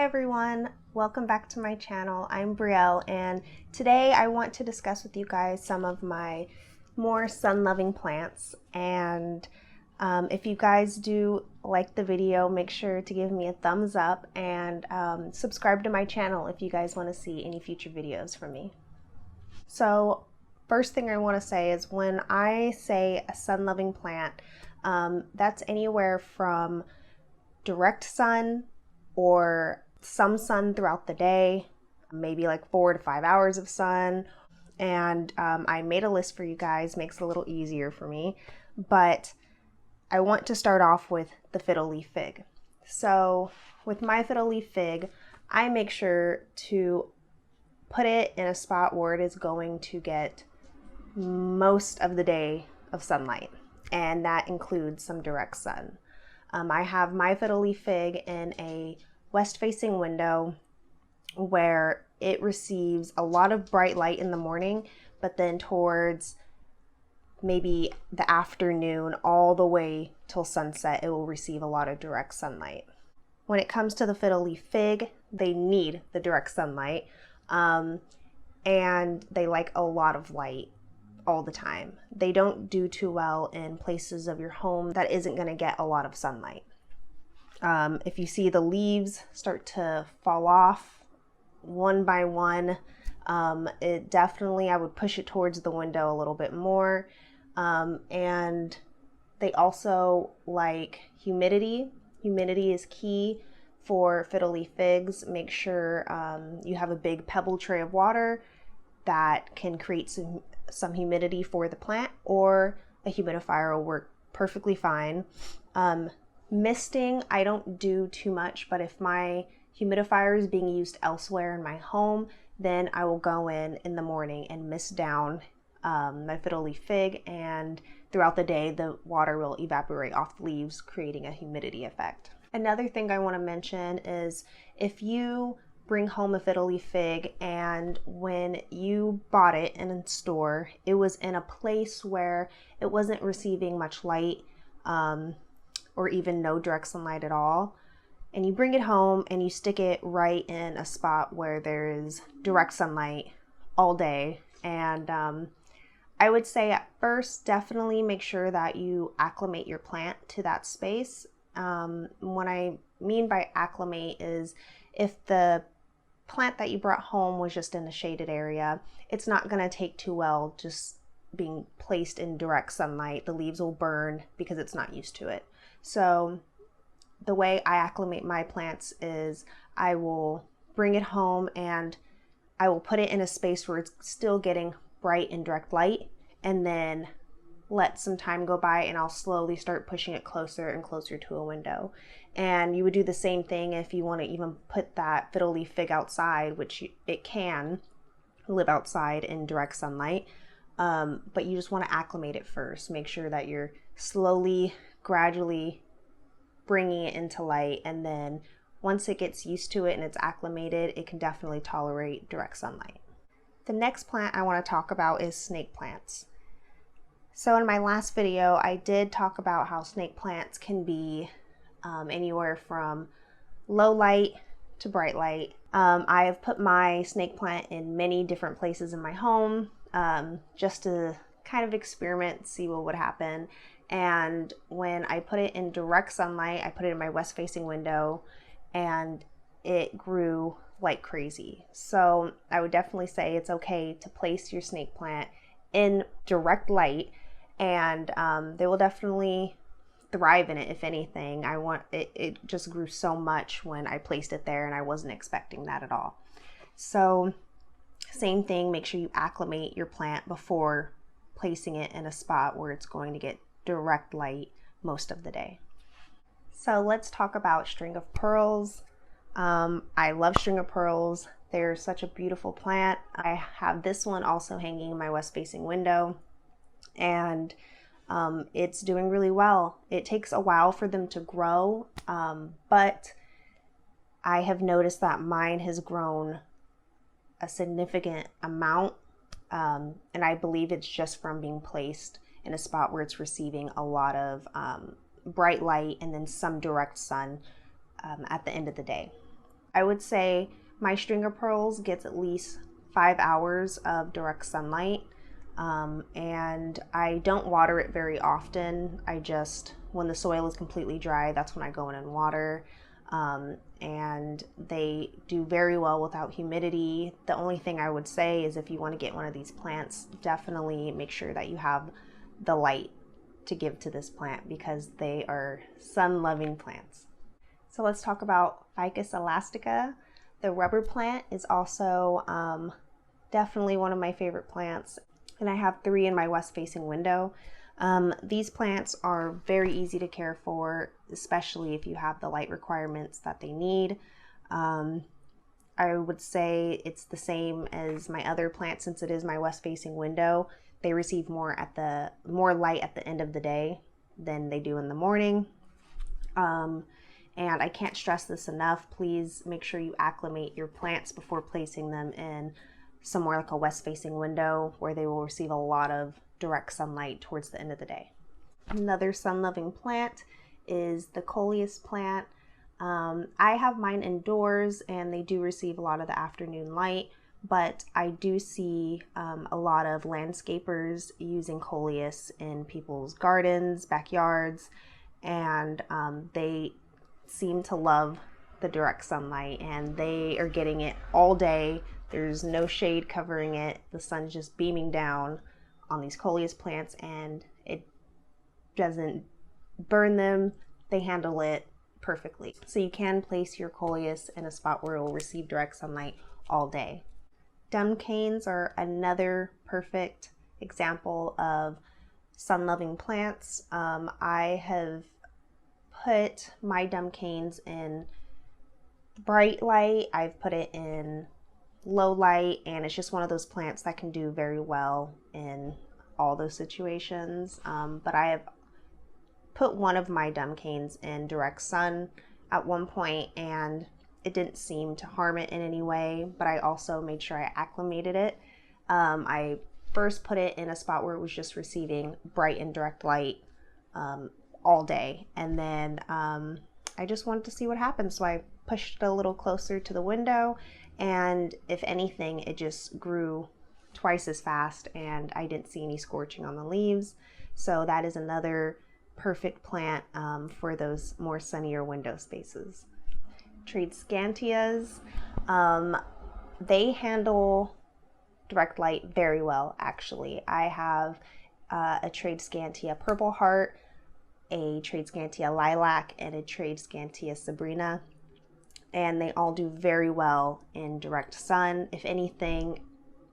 everyone, welcome back to my channel. I'm Brielle, and today I want to discuss with you guys some of my more sun-loving plants. And if you guys do like the video, make sure to give me a thumbs up and subscribe to my channel if you guys want to see any future videos from me. So first thing I want to say is when I say a sun-loving plant, that's anywhere from direct sun or some sun throughout the day, maybe like 4 to 5 hours of sun. And I made a list for you guys, makes it a little easier for me. But I want to start off with the fiddle leaf fig. So with my fiddle leaf fig, I make sure to put it in a spot where it is going to get most of the day of sunlight, and that includes some direct sun. I have my fiddle leaf fig in a west-facing window where it receives a lot of bright light in the morning, but then towards maybe the afternoon all the way till sunset, it will receive a lot of direct sunlight. When it comes to the fiddle leaf fig, they need the direct sunlight, and they like a lot of light all the time. They don't do too well in places of your home that isn't going to get a lot of sunlight. If you see the leaves start to fall off one by one, it definitely, I would push it towards the window a little bit more. And they also like humidity. Humidity is key for fiddle leaf figs. Make sure you have a big pebble tray of water that can create some humidity for the plant, or a humidifier will work perfectly fine. Misting, I don't do too much, but if my humidifier is being used elsewhere in my home, then I will go in the morning and mist down my fiddle leaf fig, and throughout the day the water will evaporate off the leaves, creating a humidity effect. Another thing I want to mention is if you bring home a fiddle leaf fig and when you bought it in a store, it was in a place where it wasn't receiving much light, or even no direct sunlight at all, and you bring it home and you stick it right in a spot where there is direct sunlight all day. And I would say at first, definitely make sure that you acclimate your plant to that space. What I mean by acclimate is if the plant that you brought home was just in a shaded area, it's not going to take too well just being placed in direct sunlight. The leaves will burn because it's not used to it. So the way I acclimate my plants is I will bring it home and I will put it in a space where it's still getting bright and direct light, and then let some time go by and I'll slowly start pushing it closer and closer to a window. And you would do the same thing if you want to even put that fiddle leaf fig outside, which it can live outside in direct sunlight, but you just want to acclimate it first. Make sure that you're slowly, gradually bringing it into light, and then once it gets used to it and it's acclimated, it can definitely tolerate direct sunlight. The next plant I want to talk about is snake plants. So in my last video, I did talk about how snake plants can be anywhere from low light to bright light. I have put my snake plant in many different places in my home, just to kind of experiment, see what would happen. And when I put it in direct sunlight, I put it in my west facing window, and it grew like crazy. So I would definitely say it's okay to place your snake plant in direct light, and they will definitely thrive in it. If anything, it just grew so much when I placed it there, and I wasn't expecting that at all. So same thing, make sure you acclimate your plant before placing it in a spot where it's going to get direct light most of the day. So let's talk about string of pearls. I love string of pearls. They're such a beautiful plant. I have this one also hanging in my west facing window, and it's doing really well. It takes a while for them to grow, but I have noticed that mine has grown a significant amount, and I believe it's just from being placed in a spot where it's receiving a lot of bright light and then some direct sun at the end of the day. I would say my stringer pearls gets at least 5 hours of direct sunlight. And I don't water it very often. I just, when the soil is completely dry, that's when I go in and water. And they do very well without humidity. The only thing I would say is if you want to get one of these plants, definitely make sure that you have the light to give to this plant because they are sun-loving plants. So let's talk about Ficus Elastica. The rubber plant is also definitely one of my favorite plants, and I have 3 in my west-facing window. These plants are very easy to care for, especially if you have the light requirements that they need. I would say it's the same as my other plants since it is my west-facing window. They receive more light at the end of the day than they do in the morning. And I can't stress this enough. Please make sure you acclimate your plants before placing them in somewhere like a west-facing window where they will receive a lot of direct sunlight towards the end of the day. Another sun-loving plant is the Coleus plant. I have mine indoors and they do receive a lot of the afternoon light, but I do see a lot of landscapers using Coleus in people's gardens, backyards, and they seem to love the direct sunlight and they are getting it all day. There's no shade covering it. The sun's just beaming down on these Coleus plants and it doesn't burn them. They handle it perfectly. So you can place your Coleus in a spot where it will receive direct sunlight all day. Dumb canes are another perfect example of sun-loving plants. I have put my dumb canes in bright light. I've put it in low light, and it's just one of those plants that can do very well in all those situations. But I have put one of my dumb canes in direct sun at one point and it didn't seem to harm it in any way, but I also made sure I acclimated it. I first put it in a spot where it was just receiving bright and direct light all day, and then I just wanted to see what happened, so I pushed it a little closer to the window, and if anything, it just grew twice as fast and I didn't see any scorching on the leaves. So that is another perfect plant for those more sunnier window spaces. Tradescantias, they handle direct light very well, actually. I have a Tradescantia Purple Heart, a Tradescantia Lilac, and a Tradescantia Sabrina, and they all do very well in direct sun. If anything,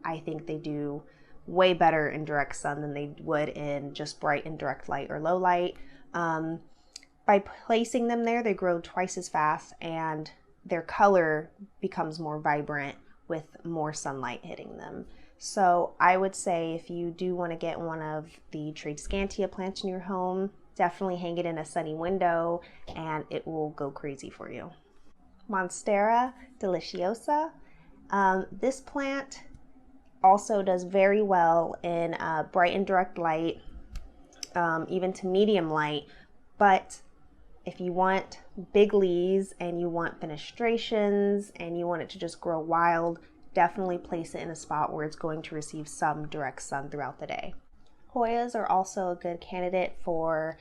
I think they do way better in direct sun than they would in just bright and direct light or low light. By placing them there, they grow twice as fast and their color becomes more vibrant with more sunlight hitting them. So I would say if you do want to get one of the Tradescantia plants in your home, definitely hang it in a sunny window and it will go crazy for you. Monstera deliciosa. This plant also does very well in bright and direct light, even to medium light, but if you want big leaves and you want fenestrations and you want it to just grow wild, definitely place it in a spot where it's going to receive some direct sun throughout the day. Hoyas are also a good candidate for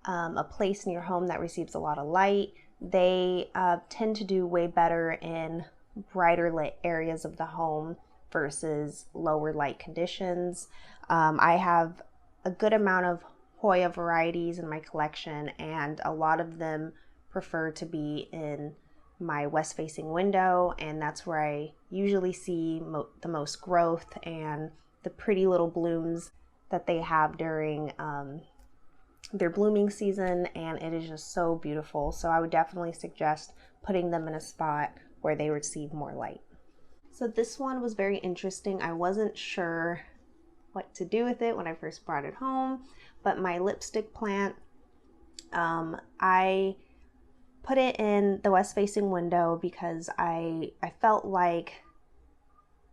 a place in your home that receives a lot of light. They tend to do way better in brighter lit areas of the home versus lower light conditions. I have a good amount of Hoya varieties in my collection, and a lot of them prefer to be in my west facing window, and that's where I usually see the most growth and the pretty little blooms that they have during their blooming season, and it is just so beautiful. So I would definitely suggest putting them in a spot where they receive more light. So this one was very interesting. I wasn't sure what to do with it when I first brought it home, but my lipstick plant, I put it in the west facing window because I felt like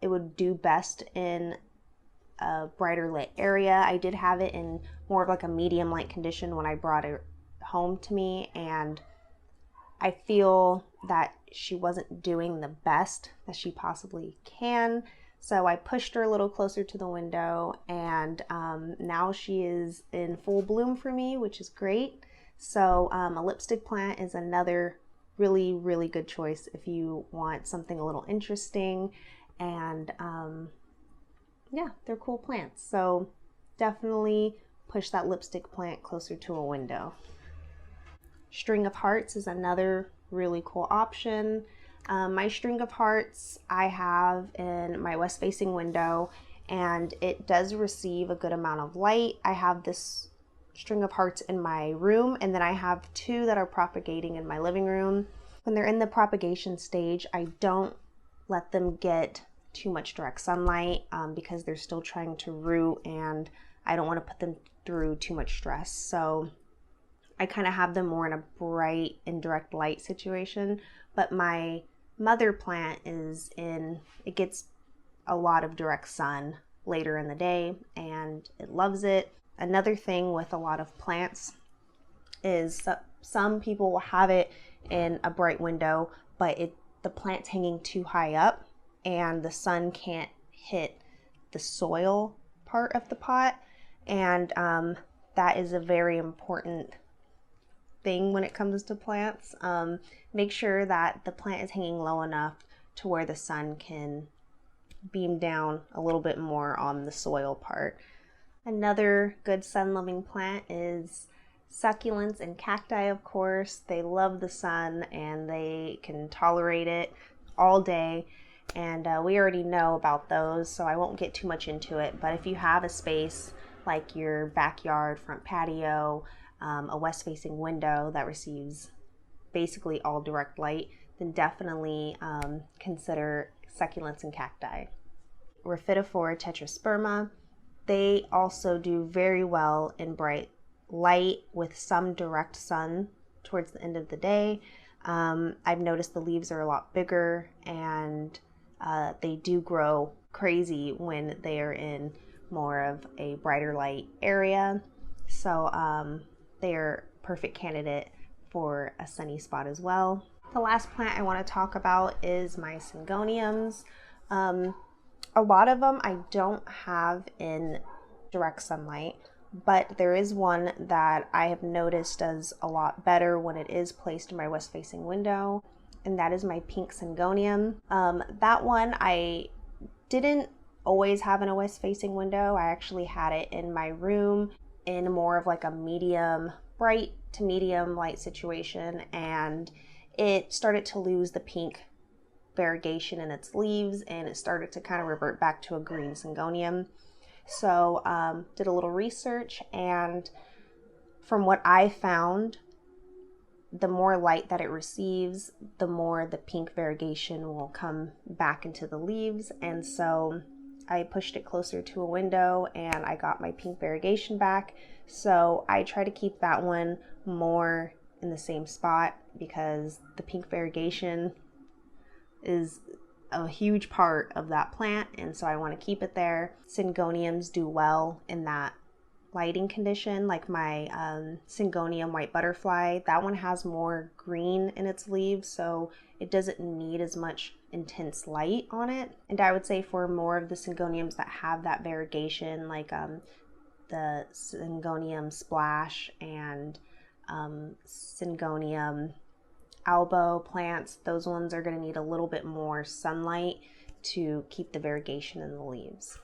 it would do best in a brighter lit area. I did have it in more of like a medium light condition when I brought it home to me, and I feel that she wasn't doing the best that she possibly can. So I pushed her a little closer to the window, and now she is in full bloom for me, which is great. So a lipstick plant is another really, really good choice if you want something a little interesting, and yeah, they're cool plants. So definitely push that lipstick plant closer to a window. String of hearts is another really cool option. My string of hearts I have in my west facing window, and it does receive a good amount of light. I have this string of hearts in my room, and then I have two that are propagating in my living room. When they're in the propagation stage, I don't let them get too much direct sunlight because they're still trying to root, and I don't want to put them through too much stress. So I kind of have them more in a bright indirect light situation. But my mother plant it gets a lot of direct sun later in the day, and it loves it. Another thing with a lot of plants is some people will have it in a bright window, but the plant's hanging too high up and the sun can't hit the soil part of the pot, and that is a very important thing when it comes to plants. Make sure that the plant is hanging low enough to where the sun can beam down a little bit more on the soil part. Another good sun-loving plant is succulents and cacti, of course. They love the sun and they can tolerate it all day, and we already know about those, so I won't get too much into it. But if you have a space like your backyard, front patio, a west-facing window that receives basically all direct light, then definitely consider succulents and cacti. Rhaphidophora tetrasperma, they also do very well in bright light with some direct sun towards the end of the day. I've noticed the leaves are a lot bigger, and they do grow crazy when they are in more of a brighter light area. So they are a perfect candidate for a sunny spot as well. The last plant I want to talk about is my Syngoniums. A lot of them I don't have in direct sunlight, but there is one that I have noticed does a lot better when it is placed in my west facing window, and that is my pink Syngonium. That one I didn't always have in a west facing window. I actually had it in my room in more of like a medium bright to medium light situation, and it started to lose the pink variegation in its leaves, and it started to kind of revert back to a green Syngonium. So did a little research, and from what I found, the more light that it receives, the more the pink variegation will come back into the leaves. And so I pushed it closer to a window and I got my pink variegation back. So I try to keep that one more in the same spot because the pink variegation is a huge part of that plant, and so I want to keep it there. Syngoniums do well in that lighting condition, like my Syngonium white butterfly. That one has more green in its leaves, so it doesn't need as much intense light on it. And I would say for more of the Syngoniums that have that variegation, like the Syngonium splash and Syngonium albo plants, those ones are going to need a little bit more sunlight to keep the variegation in the leaves.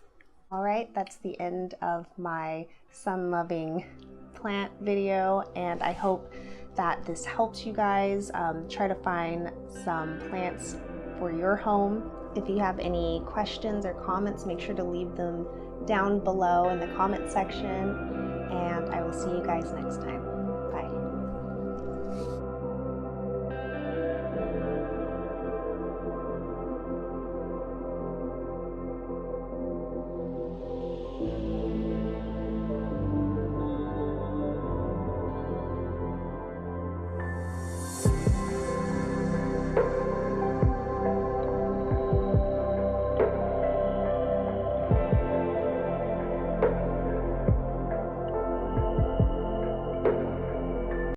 All right, that's the end of my sun-loving plant video, and I hope that this helps you guys try to find some plants for your home. If you have any questions or comments, make sure to leave them down below in the comment section, and I will see you guys next time.